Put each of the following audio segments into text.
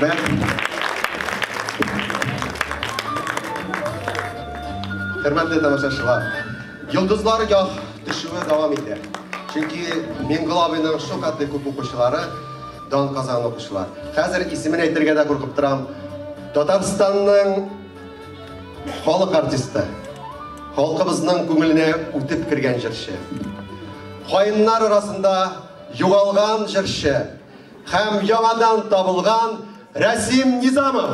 Rahmet. Hürmetli tamaşaçılar, yıldızlar gah düşüme devam eder. Çünkü Mengilabı'nın çok adlı köp okuşuları don kazan okuşular. Hazır ismini aytırga da korkup duram. Tatarstan'ın halk artisti, halkımızın көңіліне үтіп kirgen jırşı. Hayınlar arasında yuvalgan jırşı, hem yamadan tabılgan Rasim Nizamov.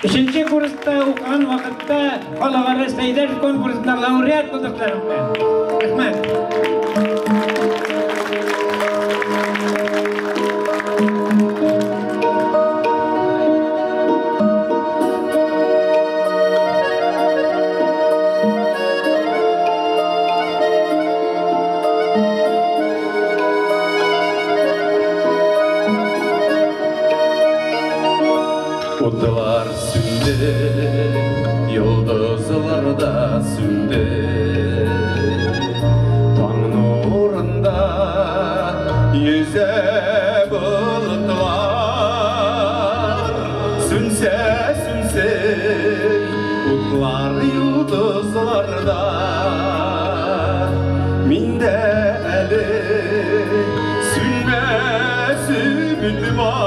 Üçüncü kursda okuyan vakitte Halkara Seyder konkursunda laureat bulduklarım ben. Rahmet. Utlar sündü, yıldızlar da sündü. Tan nurunda yüze bulutlar. Sünse sünse utlar yıldızlarda. Minde eli sünmez ümit var.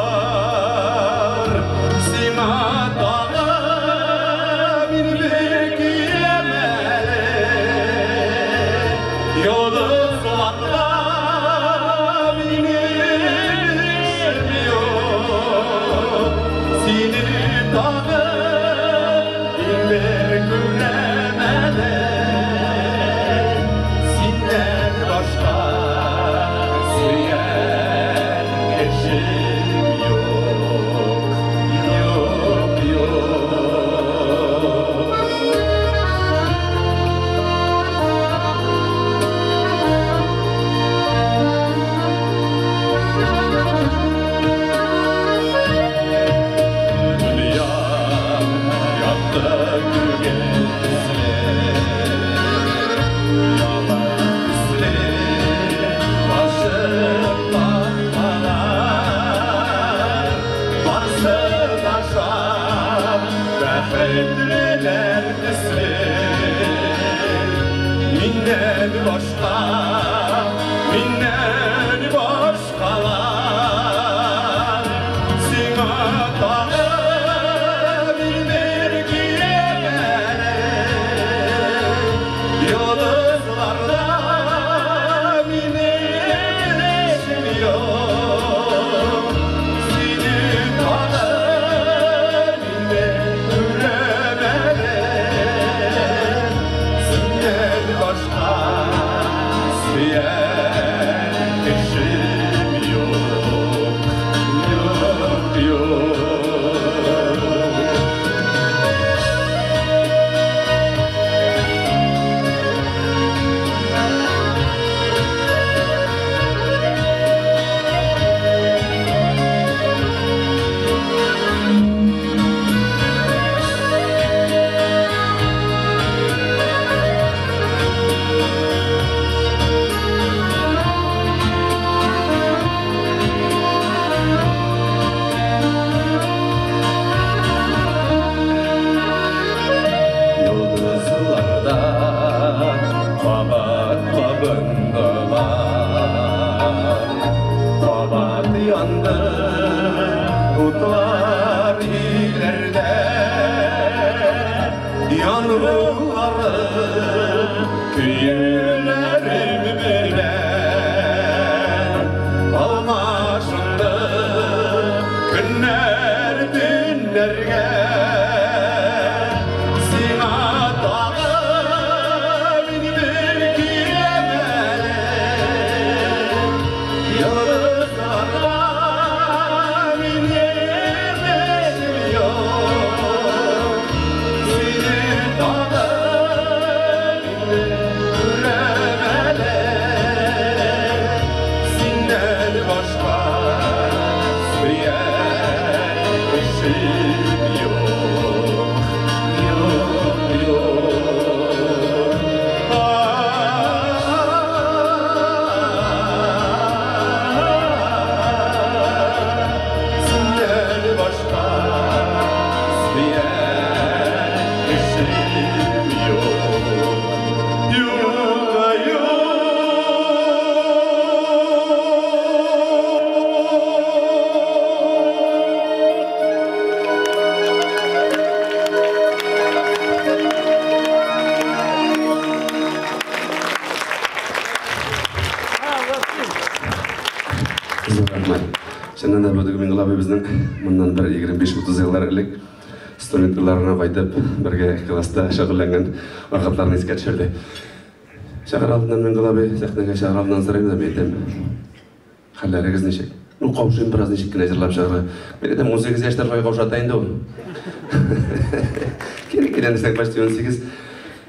Başka bir yer, eşim yok. Анда бүгін Меңгілабай біздің мұндан бір 25-30 жылдар ілік студентларына қайтып, бірге класста шағыланған вақытларын еске түсірді. Шағыр алдынан Меңгілабай сахнаға шағыр алдынан сұраймын да мен айтамын. Халларыңыз нешек? Ну, қауышым біраз нешек кіне жырлап шағырға. Мен айтамын 18 жастарға қауышатайын да ол. Керек-кеден десек почти 18.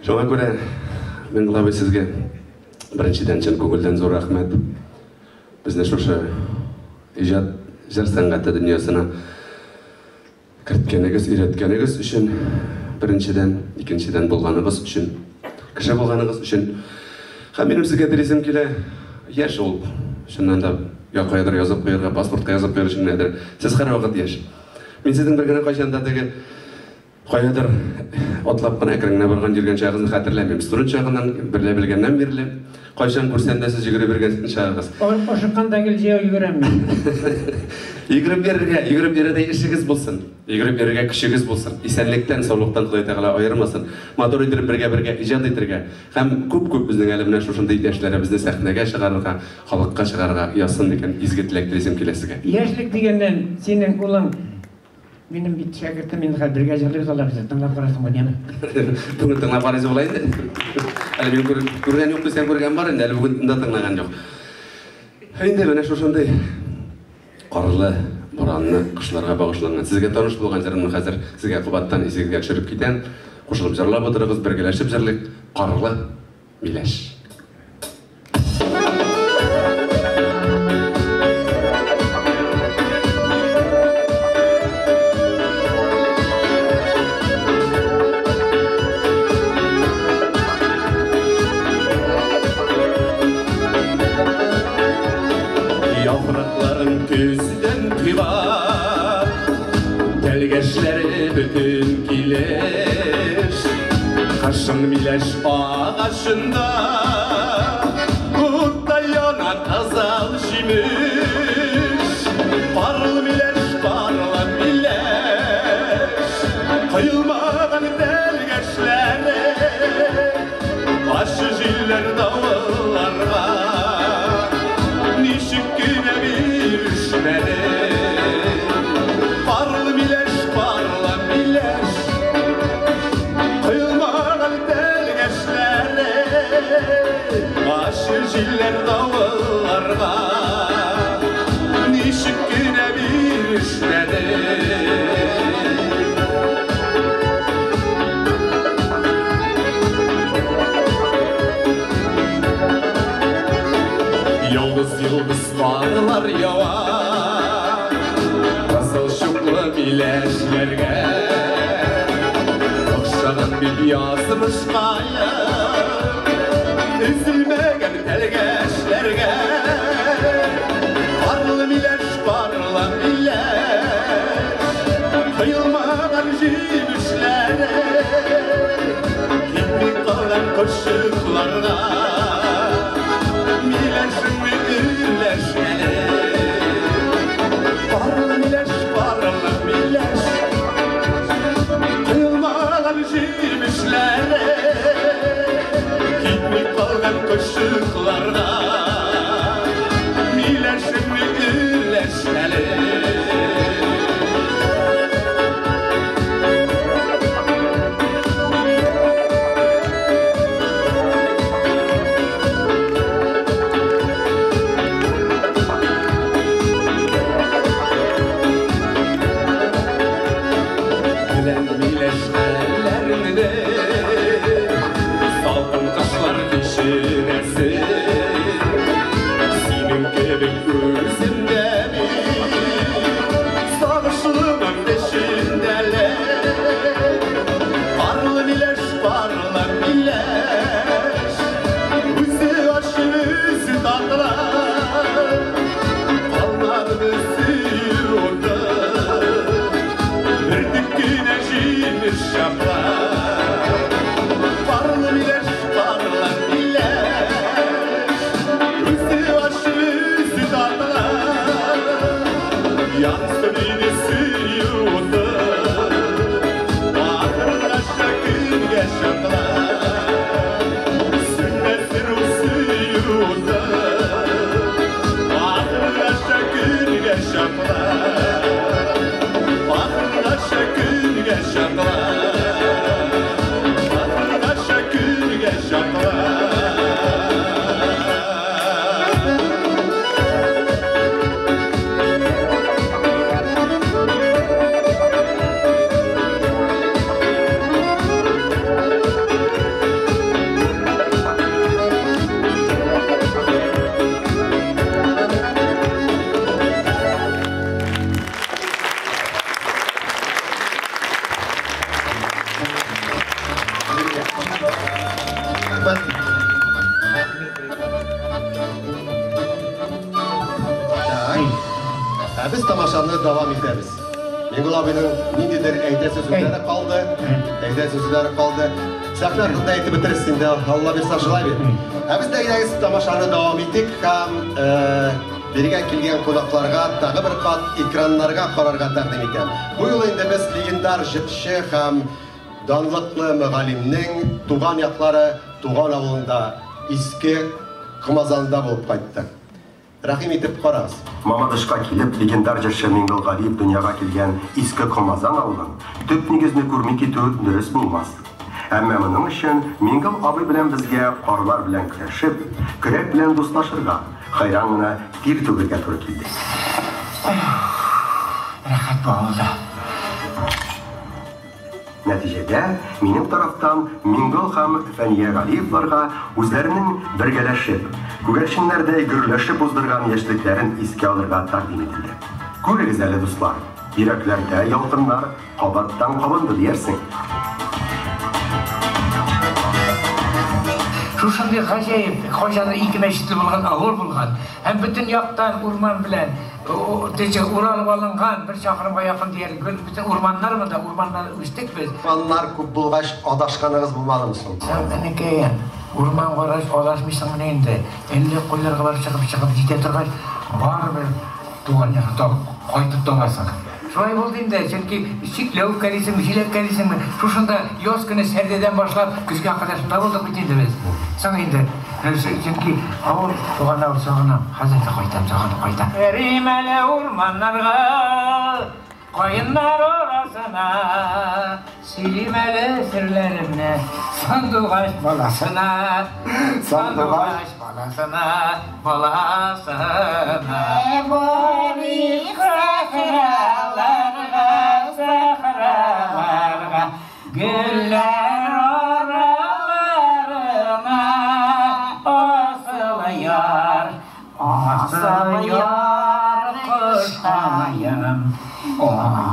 Жоңа көре Меңгілабай сізге біріншіден шын көңілден зор рахмет. Бізді шошы ижад жыр сәнғаты дүниесіне кірткенігіз, үйреткенігіз үшін біріншіден, екіншіден болғаныңыз үшін, кіші болғаныңыз үшін. Менің сізге діресім келе, еш ол шыннан да қойдыр жазып қойырға, паспортқа жазып қойыр үшін әдір. Сіз қара уақыт еш. Мен сіздің бір күні қойшанда деген қойдыр отлап қана әкіріңіне барған жүрген шағызын қатырлаймын. Студент шағынан бірле білгеннен берілем. Қойшан көрсен де сіз жүгірі берген шағыз. Қошыққанда кел жеу жүгіремін. Үйгіріп беруде ішігіз болсын. Үйгіріп беруге күшігіз болсын. Исәнліктен, саулықтан Құдай тағала айырмасын. Мотор етіріп бірге ижад етірге. Һәм көп біздің әлемнен шошынды ешілері бізді сәхнеге шығарға, халыққа шығарға ұясын деген изгі тілек тілесім келесіге. Яшілік дегеннен сенің ұлың менің бит шәкіртім енді бірге жығылып солар бізді тыңлап қарасың ғой нені? Бүгін тыңлап қарасы болайын да. Әлі мен көрген жоқ, сен көрген бар енді, әлі бүгін да тыңлаған жоқ. Енді міне шошындай қарлы, боранны, қышларға бағышланған. Сізге таныш болған жырымның қазір сізге қубаттан есегіге түсіріп кетен, қошылып жырлап отырығыз, біргелешіп жырлық қарлы Миләш. Күзден тыйған тәлгәшләре бүтін килеш Қашын Миләш ағашында Уттай яна тазал жимеш Парлы Миләш, парлы Миләш Қойылмаған тәлгәшләре Ашы жилер дауылларға Нишік күне бирішмәді Парлы Миләш, парлы Миләш Құйылмаған тәлгәшләре Ашы жилер дауылларға Нишік күне бирішмәді Yıldız varlar yava Nasıl şuklu Miləşlərgə Oxşağın bir yazmış qaya Üzülməgən təlgəşlərgə Parlı Miləş, parlı Miləş Kıyılmağın jibüşlərə Gitmi qalan qoşuqlarına Miləşim Parlı Miləş, parlı Miləş Kıyılmağın jibüşlərə Gitmi qalğan qoşuqlarına Miləşim ürləşəli Salqın qaşlar keçirəsi Senin kebek gözümdə Sağışlığın beşindələr Parlı Miləş, parlı Miləş Üzü aşır, üzü dağlar Pallarımızı yurda Bir dükküne jimmiş şaplar Parlı Miləş, parlı Miləş Üzü aşır, üzü dağlar Yansın birisi yurda Ahırda şakır yaşadılar Sünnesir usu yurda Ahırda şakır yaşadılar şakla Şakırdaşa külge şakla Biz tamaşanı devam ederiz. Mingul abinin nindidir eyde sözleri kaldı. Eyde sözleri kaldı. Sahne hakkında eğitim bitirirsin de Allah bir saçılay bir. Biz de gideyiz tamaşanı devam ettik. Birge kelgen konaklarga tagı bir kat ekranlarga kararga takdim etem. Bu yıl indi biz legendar jitşi hem danlıklı müğalimnin tuğan yakları tuğan avulunda iski Kımazan'da bulup kayttık. Rahim etip qarağız. Mamadышқа келіп, легендар жыршы Меңгіл Ғалиев дүнияға келген Искі Комазан ауылын түп негізіне көрмей кету дұрыс болмас. Әмма мұның үшін Меңгіл абай білән бізге қарлар білән күрешіп, күрек білән досташырға, хайраңына тир төгерге туры келді. Рахат болды. Нәтижеде, менің тарафтан Меңгіл һәм Фәния Ғалиевларға үзләренең бергәләшеп, күгәрченнәрдә гөрләшеп уздырган яшьлекләрен искә алырга тәкъдим ителде. Күрегез әле, дуслар, йөрәкләрдә ялкыннар кабаттан кабынды диярсең. Шушындай ғажайып, Қожада ике мәчетле булган, авыл булган. Һәм бөтен яктан урман белән уралып алынган бер чакрымга якын диярлек бөтен урманнар монда, урманнар үстек без. Урманнар күп булгач адашканыгыз булмадымы соң? Сән әнекәй, урман гараж адашмыйсың менә инде. Әллә кулларга барып чыгып җитә торгач, барыбер туган якта кайтып табасың. Шулай булды инде, чөнки чикләү кәрисең, җиләк кәрисең, шушында яз көне сәрдәдән башлап көзгә кадәр шунда булдык бит инде без. Соң инде, чөнки авыл туган авыл сагынам, хәзер дә кайтам, сагынып кайтам. Римәле урманнарга, кайыннар арасына, сөйлимәле серләремне, сандугач баласына, сандугач баласына, баласына. Güller oralarına asıl yar kuşkayım, o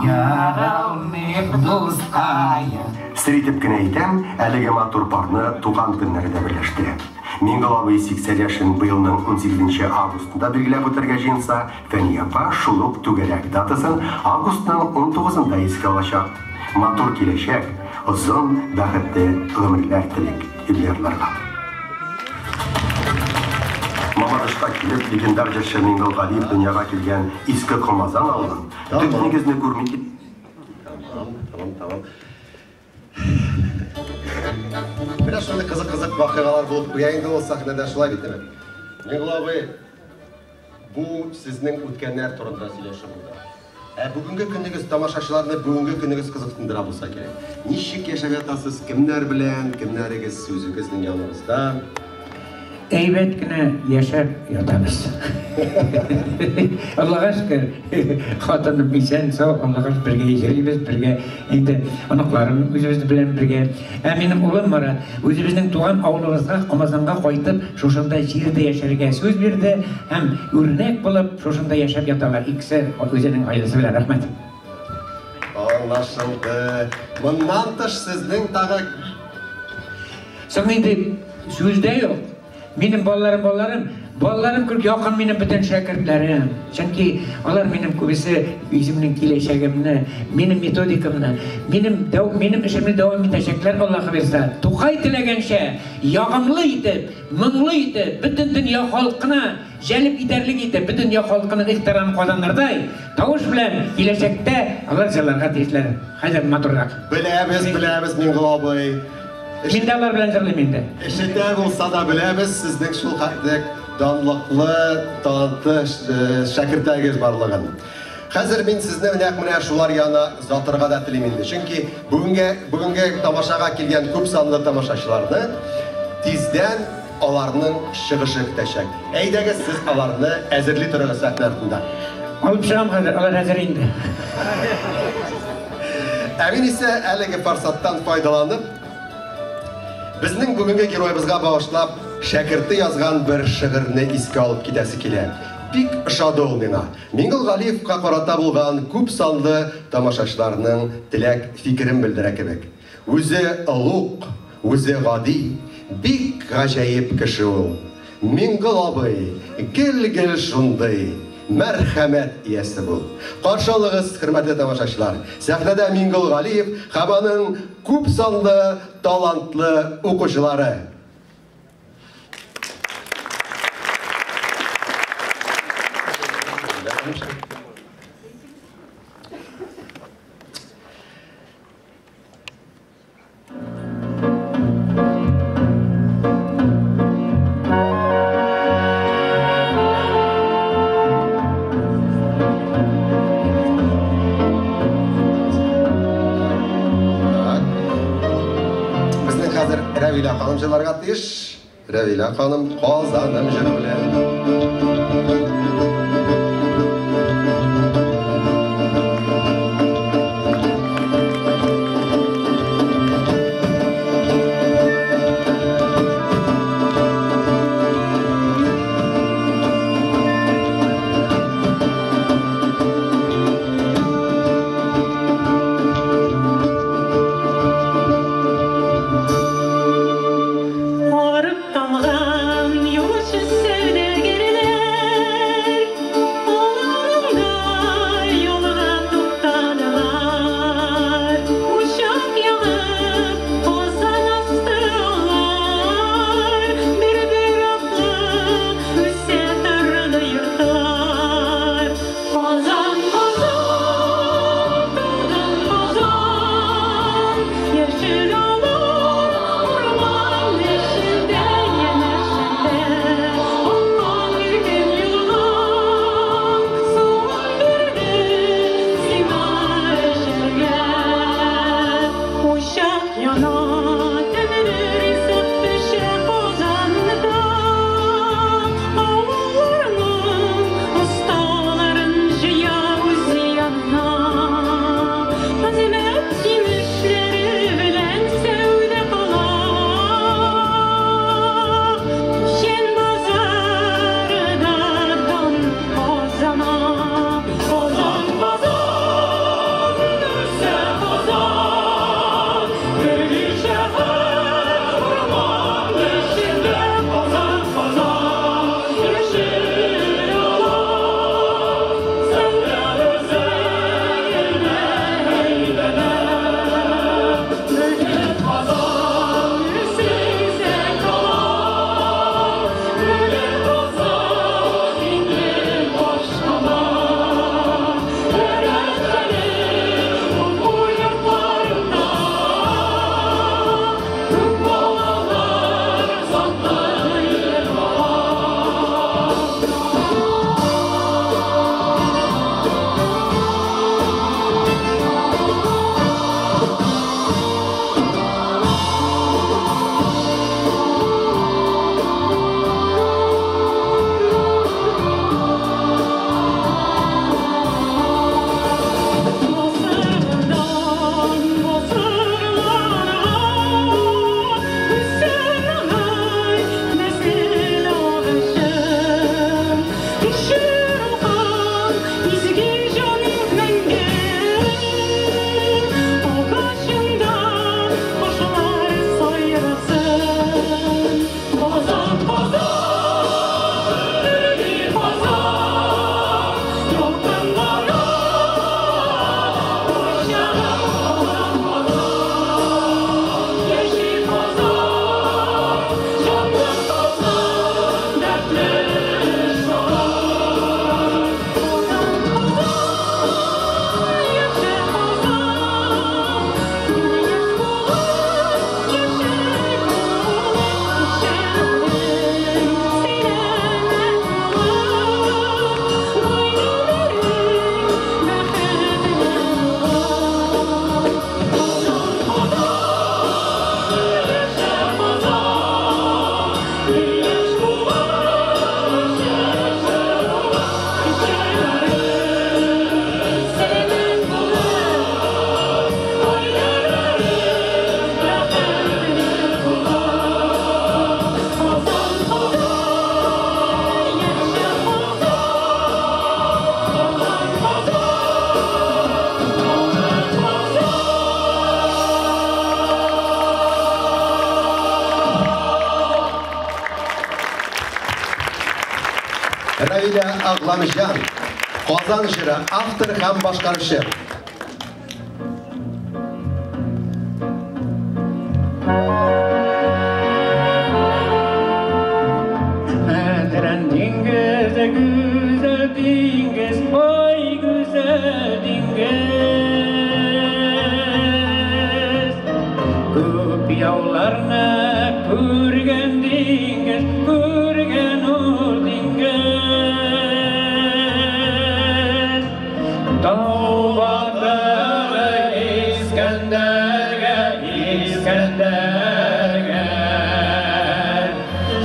yaralmayıp dostkayım. Сиретеп кенә әйтәм, әлеге матур парны туган көннәрендә берләштерә. Меңгіл абый 80 яшын быелның 18 августында билгеләп үтәргә җыенса, Фәния апа шул ук түгәрәк датасын августның 19-ында искә алачак. Матур киләчәк, озын, бәхетле гомерләр телик юбилейларга. Мамадышка килеп, легендар җырчы Меңгіл Ғалиев дөньяга килгән Иске Комазан авылын төп нигезне күрми. Tamam. Biraz şöyle kızık vakıgalar bulup bu yayında olsak neden şulay bitmedi. Mengül abi, bu sizin ötkenler turunda söyleşi burada. Bugünkü gününüz tamaşaçılarını bugünkü gününüz kızıktındıra bulsa gerek. Nişik yaşap yatasız, kimler bilen, kimleriz sözünüzün yanınızda? Eybet güne yaşar yatamız. Allah'a şükür. Hatanı bilsen sağ, Allah'a şükür birge yaşarıyız, birge indi anaklarım özümüzü bilen birge. Benim oğlum var, özümüzün tuğan avlımızda, Komazan'a koyup, şoşunda şehirde yaşarıga söz verdi. Hem örnek bulup, şoşunda yaşap yatalar. İkisi özünün ailesi bile, rahmet. Anlaşıldı. Bundan dış sizin tağı... Sonra indi sözde yok. Benim ballarım kırk yakın benim bütün şakirtlerim. Çünkü onlar benim kubisi yüzümün kileşegimni, benim metodikamni, benim işimni devam edecekler Allah'a verse. Tukay tilegen şey, yağımlıydı, mınlıydı, bütün dünya halkına jelip ederlik edi, bütün dünya halkının ihtiramı kazanırday. Tavuş bilen gelecekte Allah zırlarga teşler. Hazır maturrak. Bilemiz Mengül abi. Mende Allah bilen zırlayım. Eşitler olsa da bilemiz sizin şu hakkındaki danlıklı, tanıtı şakirtleriniz varlığın. Хәзер мин сезне менә шулар яна затырга да телим инде. Чөнки бүгенге тамашага килгән күп санлы тамашачыларны тиздән аларның чыгышы көтәчәк. Әйдәгез сез аларны әзерли торыгыз сәхнә артында. Алып чыгам хәзер, алар хәзер инде. Мин исә әлеге форсаттан файдаланып, безнең бүгенге героебызга багышлап шәкерте язган бер шигырьне искә алып китәсе килә. Бик ошады ул миңа. Миңгол Галиевка карата булган күп санлы тамашачыларның теләк фикерен белдерә кебек. Үзе олуг, үзе гади, бик гаҗәеп кеше ул. Миңгол абый, гел шундый, мәрхәмәт иясе бул. Каршылыгыз, хөрмәтле тамашачылар. Сәхнәдә Миңгол Галиев һәм аның күп санлы талантлы укучылары. Рәвилә ханым җырларга тиеш. Рәвилә ханым Казаным җыры белән. Naila Aglanışan, Qozon Jiri, avtor ham boshqarishi. Güzel dingiz, oy güzel dingiz. Köp yavlarni ko'rgan dingiz, ko'rgan ol dingiz. Tavbada İskender'ga, İskender'ga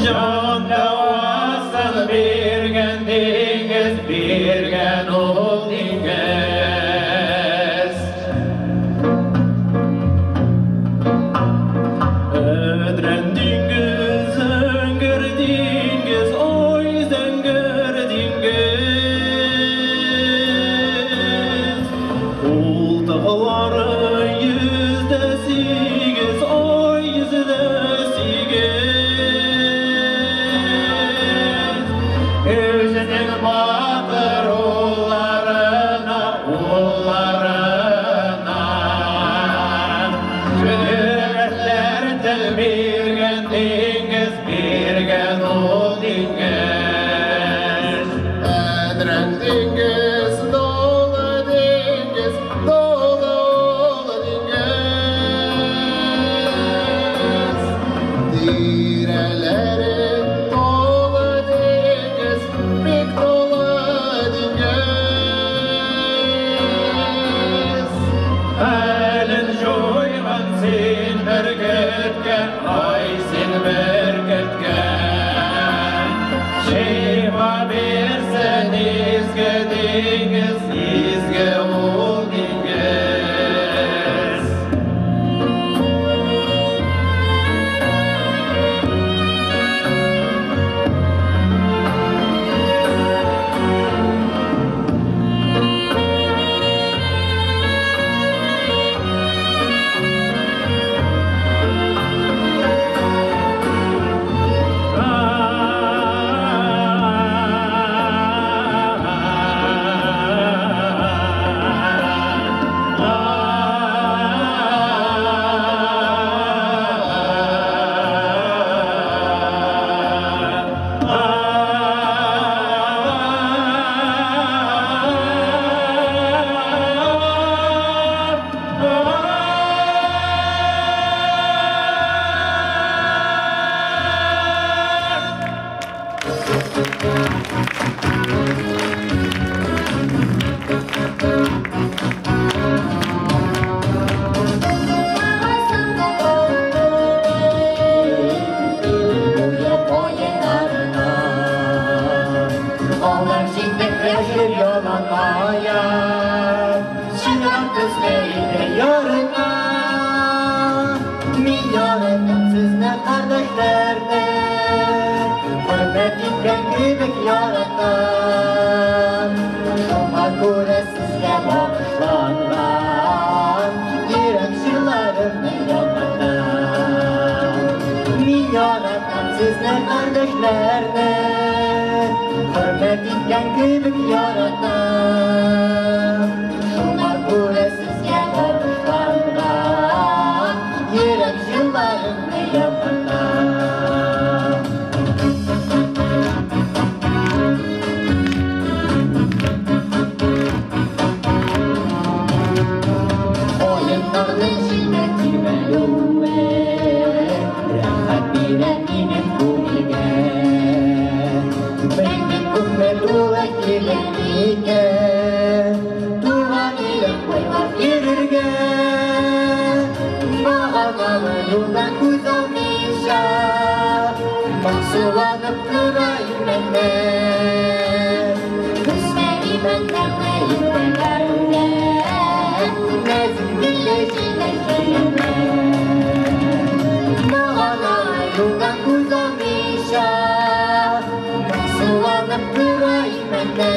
jon davasini bergan dingiz, bergan ol dingiz. Ödren dingiz, zangir dingiz, oy zangir dingiz. Oltaqalari yüzde sekiz, oy yüzde sekiz. Özünün batır oğullarına, oğullarına Şöhretler til bergen dingiz, bergen ol dingiz. Adren dingiz, dolu dingiz, dolu dingiz. Direleri dolu dingiz, pek dolu dingiz. Elin joygan sen bergetken, ay sen bergetken. Şifa bersen izge dingiz, izge ol dingiz. Onlar şiddetleşir yalanaya, Şinan gözleriyle yarına. Milyonun sizler kardeşlerine, Hürmetinden kübük yaratan. Şuna göre sizle bağışlanan, Yürek şırlarını yapatan. Milyonun sizler kardeşlerine, Hürmetinden kübük yaratan. Şuna göre sizle bağışlanan, Yürek şırlarını yapatan. Oyunların şiddeti melûve, Rahat bilen inem kumilge. Benim kummelûve kilenike, Tuhan ilim koymak yürürge. Bağlamalı yoldan göz almışa, Maksulanıp durayım bende. Düşleri benden neyimdelerle, Nezil birleşiler kelime. Bağlamalı yoldan göz almışa, Maksulanıp durayım bende.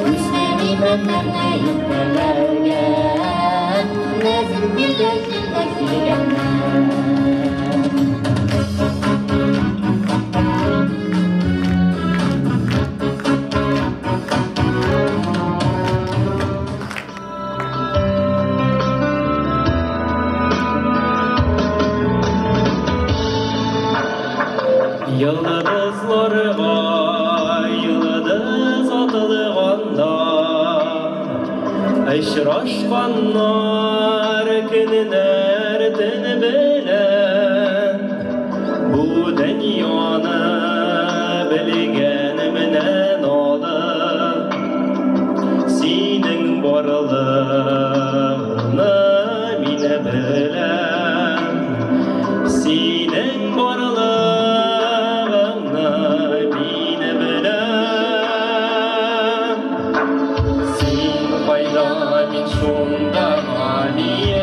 Düşleri benden neyimdelerle, Nezil birleşiler kelime. Очрашканнар көннәрдән белән бу дөньяны белгән менән алып синең барлыгыңны мин беләм синең барлыгыңны мин беләм син кайда мин шунда галиям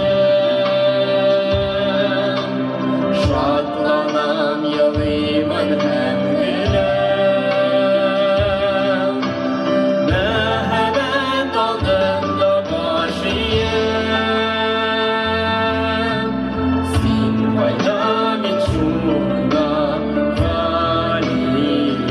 шатланам елыймын һәм гөләм мәхәббәт алдында башыям син кайда мин шунда галиям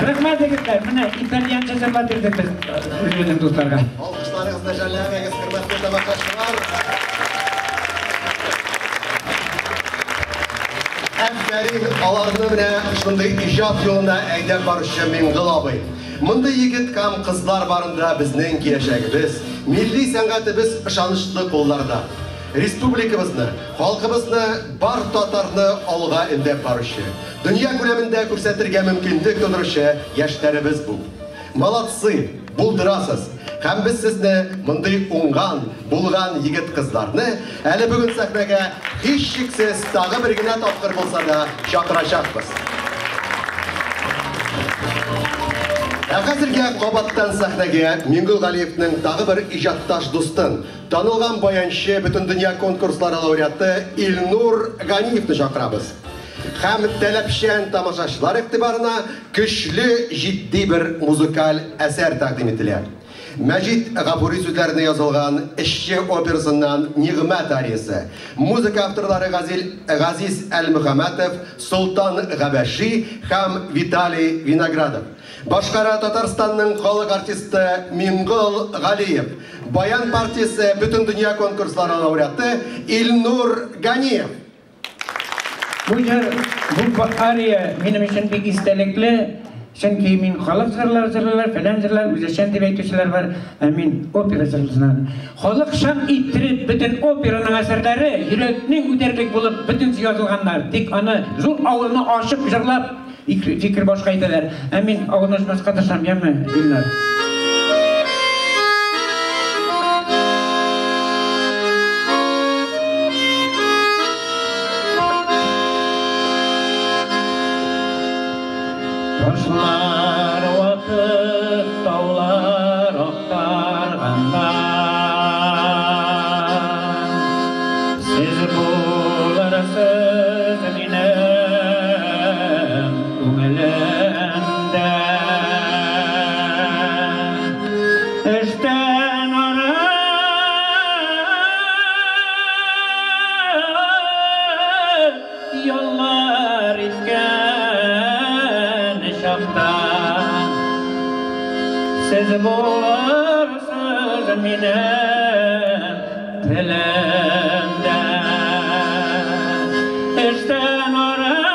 Rahmat yigitlar, mana italyancha sabab berdik biz o'zbek do'stlarga. Alqishlaringizni jallamaysiz, hurmatli tomoshabinlar. Әфәрин аларны менә шундый иҗат юлына әйдәп баручы Миңгол абый. Монда егет һәм кызлар барында безнең киләчәгебез, милли сәнгатебез ышанычлы кулларда. Республикабызны, халкыбызны, бар татарны алга индәп баручы. Дөнья күләмендә күрсәтергә мөмкинлек тудыручы яшьләребез бу. Молодцы, булдырасыз. Һәм без сезне мондый уңган, булган егет кызларны әле бүген сәхнәгә һичшиксез тагы бер генә тапкыр булса да чакырачакбыз. Хәзергә кабаттан сәхнәгә Миңгол Галиевның тагы бер иҗатташ дустын, танылган баянчы, бөтен дөнья конкурслары лауреаты Илнур Ганиевны чакырабыз. Һәм таләпчән тамашачылар игътибарына көчле, җитди бер музыкаль әсәр тәкъдим ителә. Мәҗит Гафури сүзләренә язылган эшче операсыннан Нигъмәт ариясе. Музыка авторлары Газиз Әл-Мөхәммәтов, Султан Габаши һәм Виталий Виноградов. Башкара Татарстанның халык артисты Мингол Галиев. Баян партиясе бөтен дөнья конкурслары лауреаты Илнур Ганиев. Bu araya benim için bir istelikli. Çünkü min halk zırlar, falan zırlar, müzisyen diye aytışlar var. Min opera zırlarından. Halk şan ittirip bütün operanın eserleri yüreknin üderlik bulup bütün yazılganlar. Tek ana zor ağını aşıp zırlap fikir başka itiler. Min ağınızmaz katırsam yemmi dinler. Taşlar vakıf dağlar aktargandan Siz bularasız minem Күңелемдә Эштән ара Yollar itken Siz bularsız minem dilimde İşten arayıp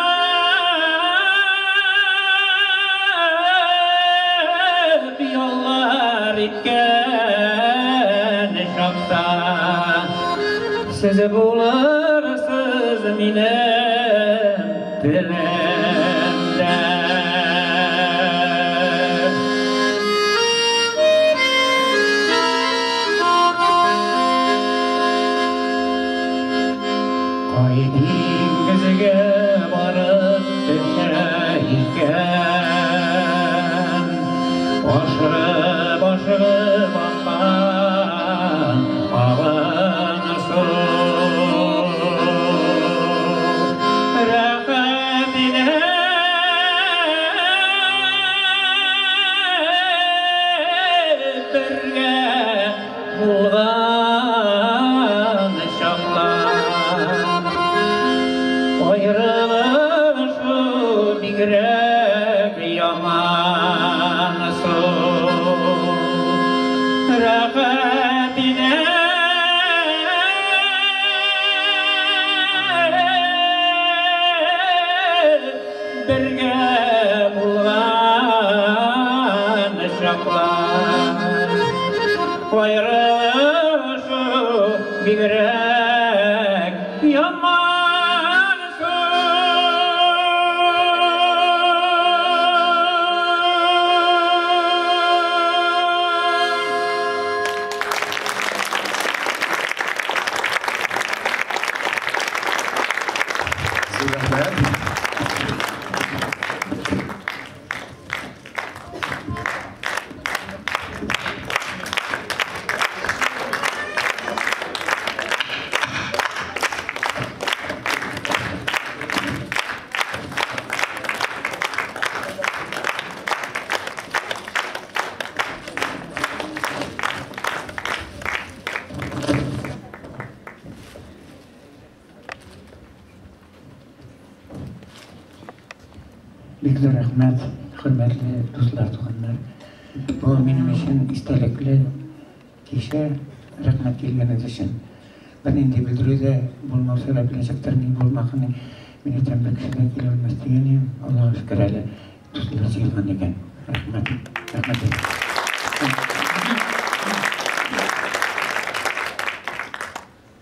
yollar itken şakta Siz bularsız minem dilimde Dengizge varıp düşerken Aşırı bakan ağın su Rahmetine birge bulgan şaklar Ayrılışı bigrek yaman su Rahmetine birge bulgan şaklar Ayrılışı bigrek yaman Büyükler rahmet, hürmetli dostlar, tuğanlar. Bu benim için istekli kişi rahmet gelgeniz için. Ben indi bildirüde bulmak sebeple sektörünü bulmakını beni tembel kişide gelmez diyenim. Allah'a şükür öyle dostlar sayılgan eken. Rahmet.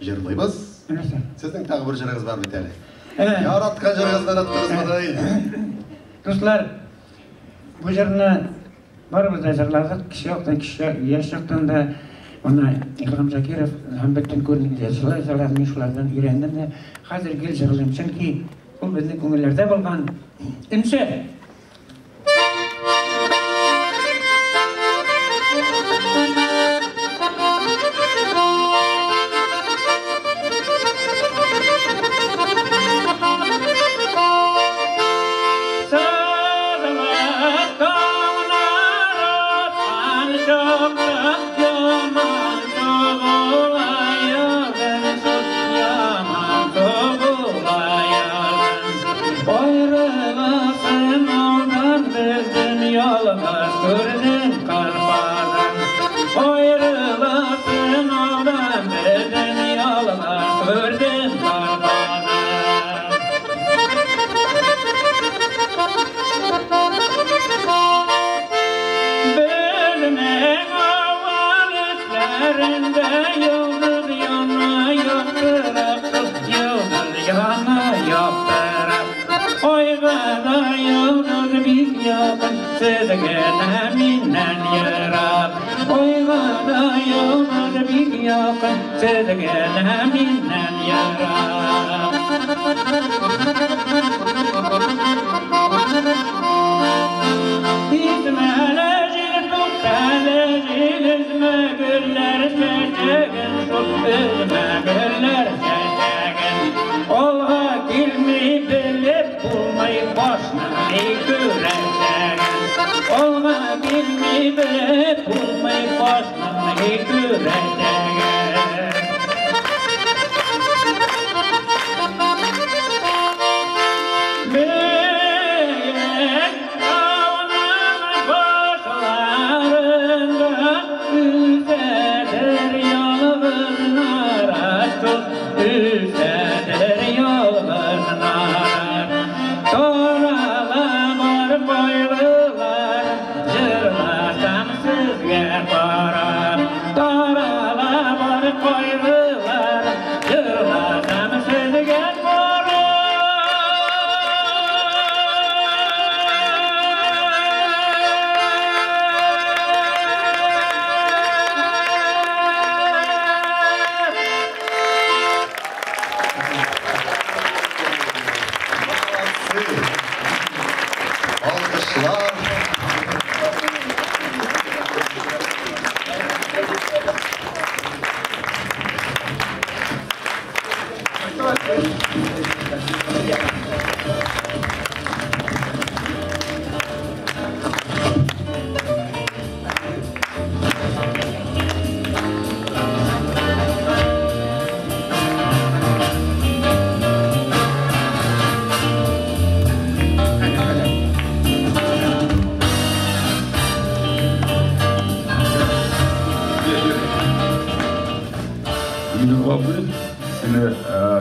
Жырлайбыз. Сіздің тағы бір жырыңыз бар бит әле. Яратқан жырыңыздан аттыңыз мыдай. Dostlar, bu jırını barımız da jırladık. Kişi yoktan, yaş yoktan da ona İlham Zakirov hem bütün görünümde jırladım, şulardan öğrendim de hazır gel jırlayayım. Çünkü bu bizim көңіллерде болған үнсі. Sağ Sözgene minnen yarab Oygana yollar bir yakın Sözgene minnen yarab İzmele jil tuttale jil izme güller çeçegen Izme güller çeçegen Olga kilmi bilip bulmayı başına güreşegen Olga kilmi bilip bulmayı başına güreşegen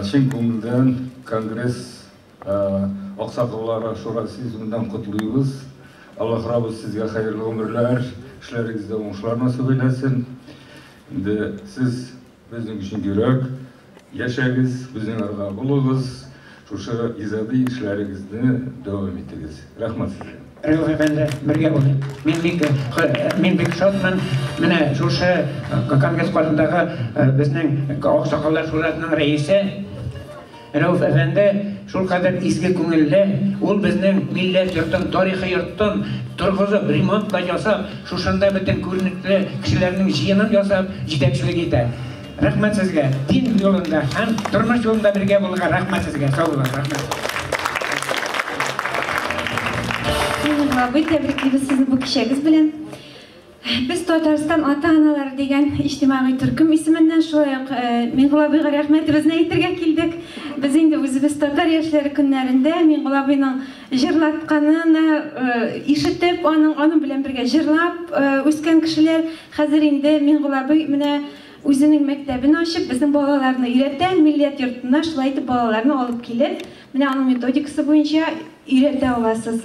Şen көңілден Конгресс Ақсақаллар Шурасы үзімінен құтлыйбыз. Аллах Раббыз сізге хайырлы өмірлер, ішлеріңізде оңшылар насып ейлесін. Сіз біздің үшін керек, яшәгіз, біздің арға болыңыз, шушы изады ішлеріңізді дәвам етіңіз. Рахмат сізге. Рәуф әфәнде, бірге болайын. Мен бек шатмын, міне шушы Конгресс қорындағы біздің Ақсақаллар Шурасының рәйісі Рәуф әфәнде шул кадәр изге күңелле, ул безнең милләт йортын, тарихи йортын торгызып, ремонт та ясап, шушында бөтен күренекле кешеләрнең җыенын ясап, җитәкчелек итә. Рәхмәт сезгә. Дин юлында һәм тормыш юлында бергә булырга рәхмәт сезгә. Сау булыгыз, рәхмәт. Тәбриклибез сезне бу кичәгез белән. Biz Татарстан ата-аналары дигән иҗтимагый төркем исеменнән шулай ук Миңгол абыйга рәхмәтебезне әйтергә килдек. Без инде үзебез татар яшьләре көннәрендә Миңгол абыйның җырлатканын ишетеп, аның белән бергә җырлап үскән кешеләр хәзер инде Миңгол абый менә үзенең мәктәбен ачып, безнең балаларны өйрәтә, милләт йортына шулай итеп балаларны алып килеп, менә аның методикасы буенча өйрәтә аласыз.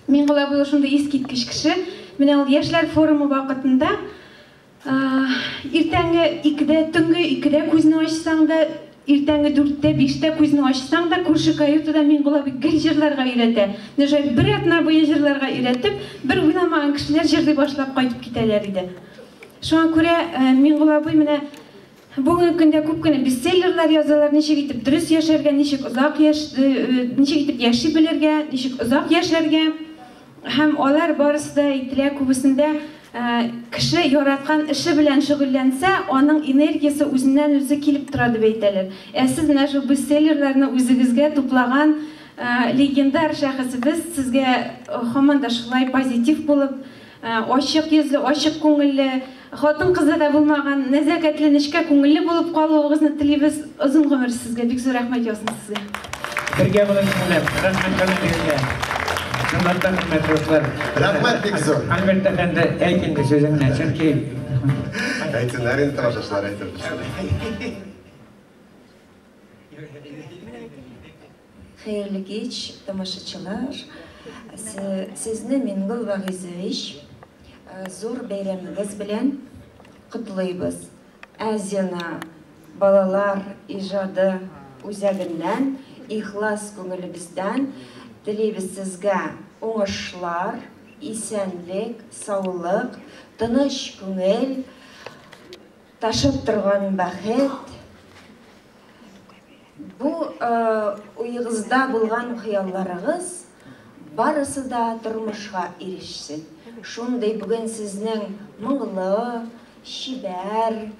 Миңгол абый шундый искиткеч кеше. Менә ул яшьләр форумы вакытында иртәнге 2-дә, төнге 2-дә күзне ачсаң да, иртәнге 4-дә, 5-дә күзне ачсаң да, күрше каютада Миңгол абый гел җырларга өйрәтә. Нәҗәй бер атна буе җырларга өйрәтеп, бер уйламаган кешеләр җырлый башлап кайтып китәләр иде. Шуңа күрә Миңгол абый менә бүгенге көндә күп кенә бестселлерлар язалар, ничек итеп дөрес яшәргә, ничек итеп яши белергә, ничек озак яшәргә. Һәм алар барысы да әйтелә, күбесендә кеше яраткан эше белән шөгыльләнсә, аның энергиясе үзеннән үзе килеп тора дип әйтәләр. Сез менә шул бестселлерларны үзегезгә туплаган легендар шәхесебез, сезгә һаман да шулай позитив булып, ачык йөзле, ачык күңелле, хатын-кызы да булмаган, нәзакәтле, нечкә күңелле булып калуыгызны телибез. Озын гомер сезгә, бик зур рәхмәт ясын сезгә. Бергә булыңыз, рәхмәт. Рәхмәт бик зур. Альберт әфәнде, әйт инде сүзеңне, чөнки әйтсеннәр инде тамашачылар әйтер. Хәерле кич, тамашачылар. Сезне Миңгол Вәгизович зур бәйрәмегез белән котлыйбыз. Азияна балалар иҗады үзәгеннән, ихлас күңелебездән телибез сезгә уңышлар, исәнлек, саулык, тыныч күңел, ташып торган бәхет. Бу уйыгызда булган хыялларыгыз барысы да тормышка ирешсен. Шундый бүген сезнең моңлы, шибәр,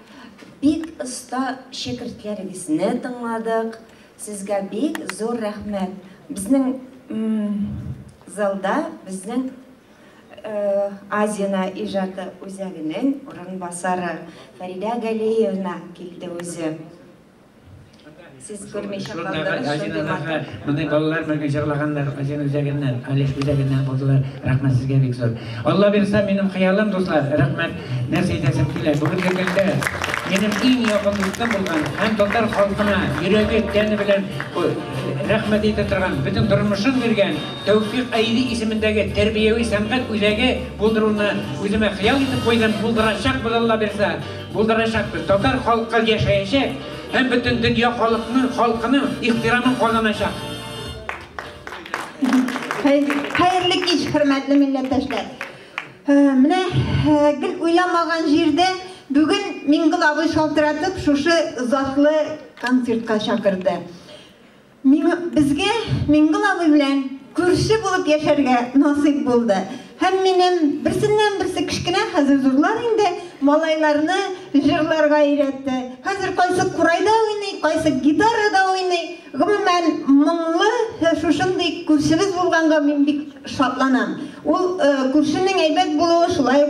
бик оста шәкертләрегезне тыңладык. Сезгә бик зур рәхмәт. Безнең залда безнең Азияна иҗаты үзәгенең урынбасары Фәридә Галиевна килде үзе. Сез күрмәйчә калдыгыз. Мондай балалар белән җырлаганнар Азияна үзәгеннән, Алеш үзәгеннән булдылар. Рәхмәт сезгә бик зур. Алла бирсә, минем хыялым, дуслар, рәхмәт. Нәрсә әйтәсем килә. Бүгенге көндә минем иң якын дустым булган һәм татар халкына йөрәге тәне белән рәхмәт әйтә торган, бөтен тормышын биргән Тәүфыйк Айди исемендәге тәрбияви сәнгать үзәге булдыруны үземә хыял итеп куйдым. Булдырачак бу Алла бирсә, булдырачак. Татар халкы яшәячәк. Hem bütün dünya halkının ihtiramın kazanacak. Hayırlı iş, hürmetli milletteşler. Mine gül uylamagan jirde bugün Mingıl abi şaltıratıp şuşu zatlı konsertka şakırdı. Bizge Mingıl abi bilen kürsü bulup yaşarga nasip buldu. Hem benim birsinden birisi kişkine hazır zorlar indi malaylarını jırlarga öğretti. Hazır kaysı kurayda oynay, kaysı gitarada oynay. Ben mыңлы şuşunday kürsübüz bulganга ben bik şatlanam. O kürsünün әйбәт булуы шулай